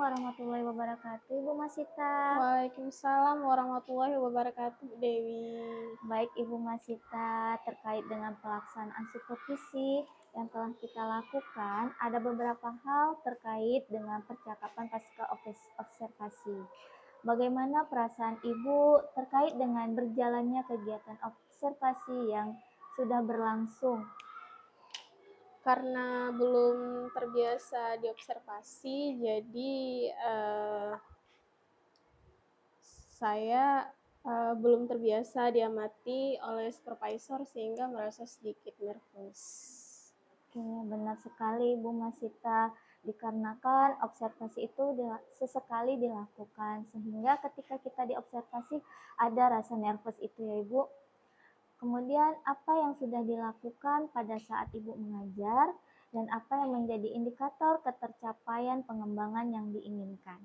warahmatullahi wabarakatuh, Ibu Masita. Waalaikumsalam warahmatullahi wabarakatuh, Dewi. Baik Ibu Masita, terkait dengan pelaksanaan supervisi yang telah kita lakukan, ada beberapa hal terkait dengan percakapan pasca observasi. Bagaimana perasaan Ibu terkait dengan berjalannya kegiatan observasi yang sudah berlangsung? Karena belum terbiasa diobservasi, jadi saya belum terbiasa diamati oleh supervisor sehingga merasa sedikit nervous. Oke, benar sekali Ibu Masita. Dikarenakan observasi itu sesekali dilakukan, sehingga ketika kita diobservasi ada rasa nervous itu ya Ibu. Kemudian apa yang sudah dilakukan pada saat Ibu mengajar dan apa yang menjadi indikator ketercapaian pengembangan yang diinginkan?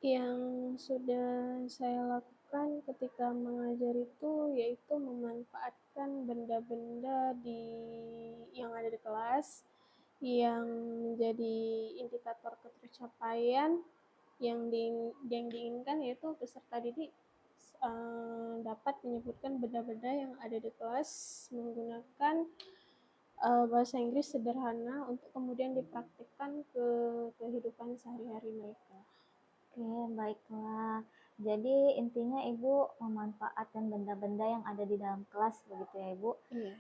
Yang sudah saya lakukan ketika mengajar itu yaitu memanfaatkan benda-benda yang ada di kelas yang menjadi indikator ketercapaian yang diinginkan, yaitu peserta didik dapat menyebutkan benda-benda yang ada di kelas menggunakan bahasa Inggris sederhana untuk kemudian dipraktikkan ke kehidupan sehari-hari mereka. Oke, baiklah. Jadi intinya Ibu memanfaatkan benda-benda yang ada di dalam kelas begitu ya Ibu? Iya.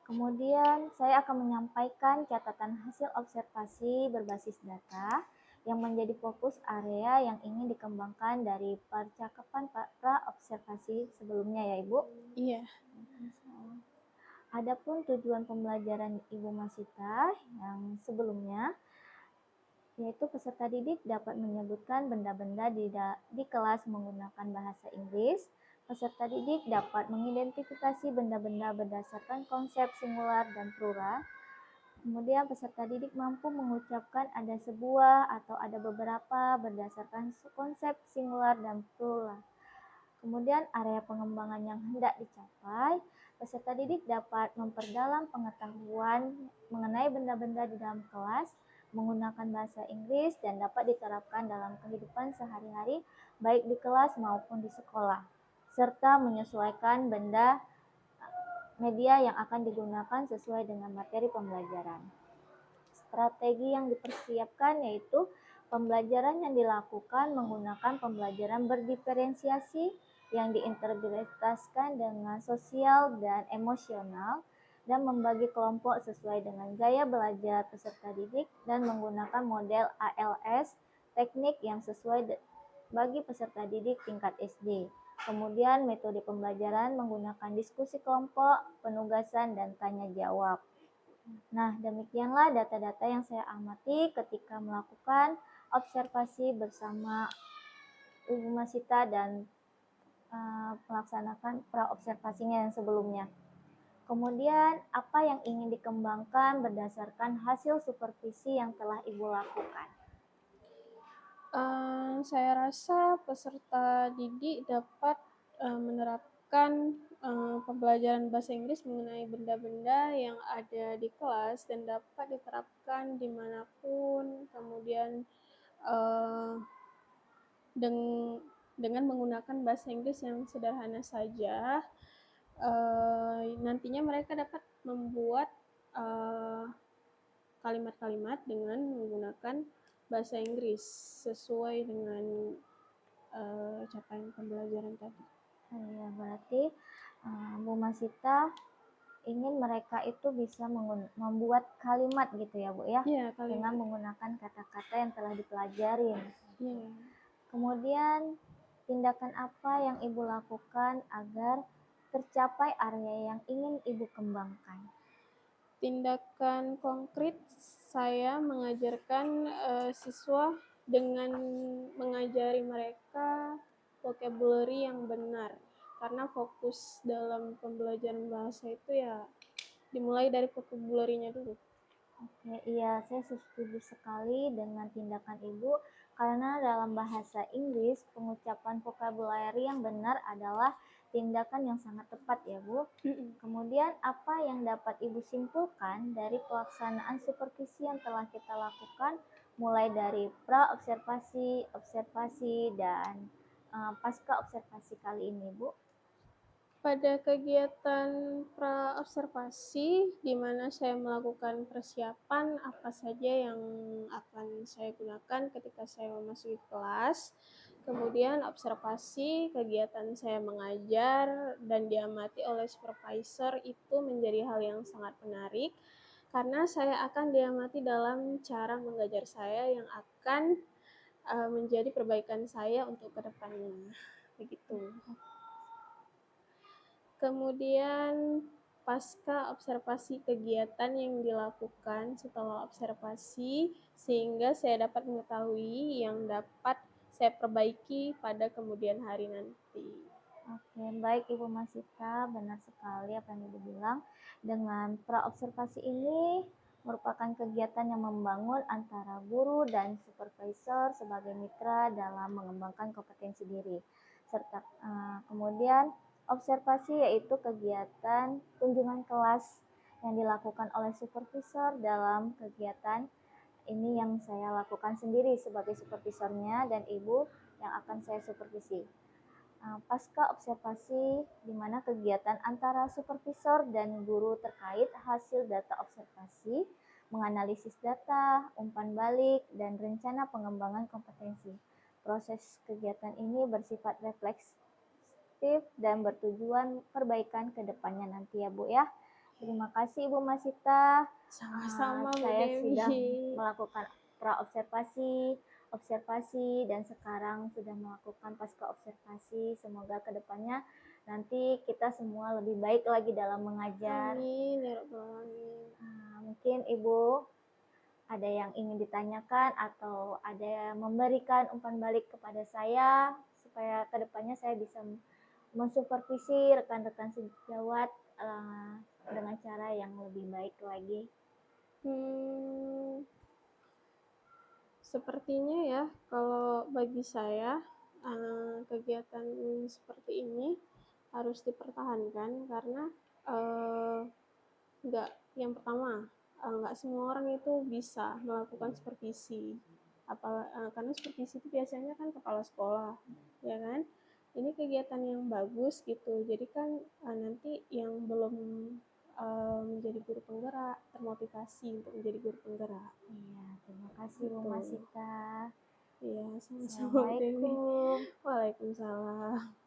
Kemudian saya akan menyampaikan catatan hasil observasi berbasis data yang menjadi fokus area yang ingin dikembangkan dari percakapan pra-observasi sebelumnya ya Ibu? Iya. Adapun tujuan pembelajaran Ibu Masita yang sebelumnya, yaitu peserta didik dapat menyebutkan benda-benda di kelas menggunakan bahasa Inggris. Peserta didik dapat mengidentifikasi benda-benda berdasarkan konsep singular dan plural. Kemudian peserta didik mampu mengucapkan ada sebuah atau ada beberapa berdasarkan konsep singular dan plural. Kemudian area pengembangan yang hendak dicapai, peserta didik dapat memperdalam pengetahuan mengenai benda-benda di dalam kelas menggunakan bahasa Inggris dan dapat diterapkan dalam kehidupan sehari-hari baik di kelas maupun di sekolah, serta menyesuaikan benda media yang akan digunakan sesuai dengan materi pembelajaran. Strategi yang dipersiapkan yaitu pembelajaran yang dilakukan menggunakan pembelajaran berdiferensiasi yang diinterpretasikan dengan sosial dan emosional dan membagi kelompok sesuai dengan gaya belajar peserta didik dan menggunakan model ALS, teknik yang sesuai bagi peserta didik tingkat SD. Kemudian metode pembelajaran menggunakan diskusi kelompok, penugasan, dan tanya jawab. Nah, demikianlah data-data yang saya amati ketika melakukan observasi bersama Ibu Masita dan melaksanakan pra-observasinya yang sebelumnya. Kemudian, apa yang ingin dikembangkan berdasarkan hasil supervisi yang telah Ibu lakukan? Saya rasa peserta didik dapat menerapkan pembelajaran bahasa Inggris mengenai benda-benda yang ada di kelas dan dapat diterapkan dimanapun, kemudian dengan menggunakan bahasa Inggris yang sederhana saja. Nantinya mereka dapat membuat kalimat-kalimat dengan menggunakan bahasa Inggris sesuai dengan capaian pembelajaran tadi. Ya, berarti Bu Masita ingin mereka itu bisa membuat kalimat gitu ya Bu ya? Iya, kalimat. Dengan menggunakan kata-kata yang telah dipelajarin. Iya. Kemudian tindakan apa yang Ibu lakukan agar tercapai area yang ingin Ibu kembangkan? Tindakan konkret, saya mengajarkan siswa dengan mengajari mereka vocabulary yang benar, karena fokus dalam pembelajaran bahasa itu ya dimulai dari vocabulary-nya dulu. Oke, iya, saya setuju sekali dengan tindakan Ibu, karena dalam bahasa Inggris pengucapan vocabulary yang benar adalah tindakan yang sangat tepat ya Bu. Kemudian apa yang dapat Ibu simpulkan dari pelaksanaan supervisi yang telah kita lakukan mulai dari pra-observasi, observasi, dan pasca observasi kali ini Bu? Pada kegiatan pra-observasi, di mana saya melakukan persiapan apa saja yang akan saya gunakan ketika saya memasuki kelas. Kemudian observasi, kegiatan saya mengajar dan diamati oleh supervisor itu menjadi hal yang sangat menarik, karena saya akan diamati dalam cara mengajar saya yang akan menjadi perbaikan saya untuk kedepannya. Begitu. Kemudian pasca observasi kegiatan yang dilakukan setelah observasi, sehingga saya dapat mengetahui yang dapat saya perbaiki pada kemudian hari nanti. Oke, baik Ibu Masita, benar sekali apa yang Ibu bilang. Dengan pra-observasi ini merupakan kegiatan yang membangun antara guru dan supervisor sebagai mitra dalam mengembangkan kompetensi diri. Serta kemudian observasi yaitu kegiatan kunjungan kelas yang dilakukan oleh supervisor dalam kegiatan ini yang saya lakukan sendiri sebagai supervisornya dan Ibu yang akan saya supervisi. Pasca observasi di mana kegiatan antara supervisor dan guru terkait hasil data observasi, menganalisis data, umpan balik, dan rencana pengembangan kompetensi. Proses kegiatan ini bersifat refleksif dan bertujuan perbaikan ke depannya nanti ya Bu ya. Terima kasih Ibu Masita. Sama-sama Bu Saya sudah Dewi. melakukan pra-observasi, observasi, dan sekarang sudah melakukan pasca observasi. Semoga kedepannya nanti kita semua lebih baik lagi dalam mengajar. Amin, ya Rabbal Alamin. Mungkin Ibu ada yang ingin ditanyakan atau ada yang memberikan umpan balik kepada saya supaya kedepannya saya bisa mensupervisi rekan-rekan sejawat dengan cara yang lebih baik lagi. Sepertinya ya, kalau bagi saya kegiatan seperti ini harus dipertahankan karena yang pertama nggak semua orang itu bisa melakukan supervisi, karena supervisi itu biasanya kan kepala sekolah, ya kan? Ini kegiatan yang bagus gitu, jadi kan nanti yang belum menjadi guru penggerak termotivasi untuk menjadi guru penggerak. Iya, terima kasih Bu Masita. Iya, sama-sama Bu Dewi. Assalamualaikum. Waalaikumsalam.